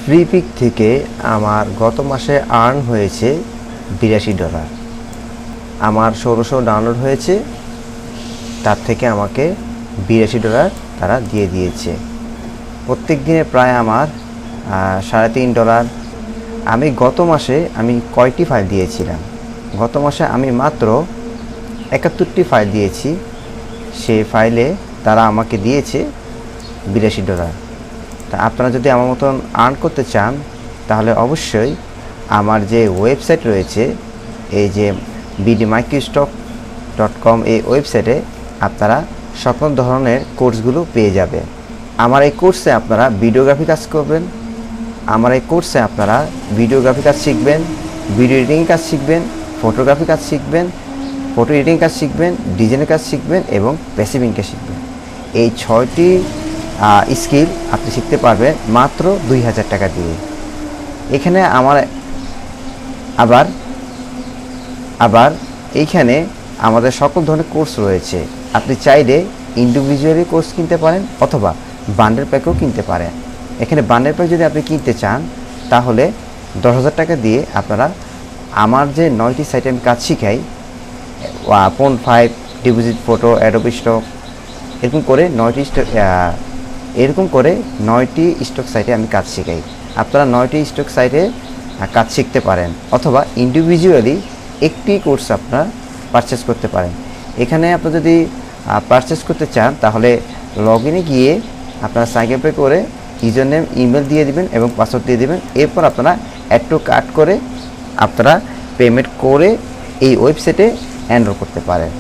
Free pick থেকে আমার গত মাসে আর্ন হয়েছে $82। আমার 1600 ডাউনলোড হয়েছে, তার থেকে আমাকে $82 তারা দিয়ে দিয়েছে। প্রত্যেক দিনে প্রায় আমার $3.5। আমি গত মাসে কয়টি ফাইল দিয়েছিলাম? গত মাসে আমি মাত্র 71টি ফাইল দিয়েছি। সেই ফাইলে তারা আমাকে দিয়েছে $82। তা আপনারা যদি আমার মতন আর্ন করতে চান তাহলে অবশ্যই আমার যে ওয়েবসাইট রয়েছে, এই যে bdmicrostock.com, এই ওয়েবসাইটে আপনারা সকল ধরনের কোর্সগুলো পেয়ে যাবে। আমার এই কোর্সে আপনারা ভিডিওগ্রাফি কাজ করবেন, আমার এই কোর্সে আপনারা ভিডিওগ্রাফি কাজ শিখবেন, ভিডিও এডিটিং কাজ শিখবেন, ফটোগ্রাফি কাজ শিখবেন, ফটো এডিটিং কাজ শিখবেন, ডিজাইনের কাজ শিখবেন এবং প্যাসিভ ইনকাম শিখবেন। এই 6টি স্কিল আপনি শিখতে পারবেন মাত্র $2000 দিয়ে। এখানে আমার আবার এইখানে আমাদের সকল ধরনের কোর্স রয়েছে। আপনি চাইলে ইন্ডিভিজুয়ালি কোর্স কিনতে পারেন অথবা বান্ডেল প্যাকও কিনতে পারেন। এখানে বান্ডেল প্যাক যদি আপনি কিনতে চান তাহলে $10,000 দিয়ে আপনারা আমার যে 9টি সাইটে আমি কাজ শিখাই, Pond5, deposit photo, Adobe stock, এরকম করে 9টি স্টক সাইটে আমি কাজ শেখাই। আপনারা 9টি স্টক সাইটে কাজ শিখতে পারেন অথবা ইন্ডিভিজুয়ালি একটি কোর্স আপনারা পারচেস করতে পারেন। এখানে আপনারা যদি পারচেস করতে চান তাহলে লগ ইনে গিয়ে আপনারা সাইন আপ করে ইউজার নেম, ইমেল দিয়ে দিবেন এবং পাসওয়ার্ড দিয়ে দিবেন। এরপর আপনারা অ্যাড টু কার্ট করে আপনারা পেমেন্ট করে এই ওয়েবসাইটে এনরোল করতে পারেন।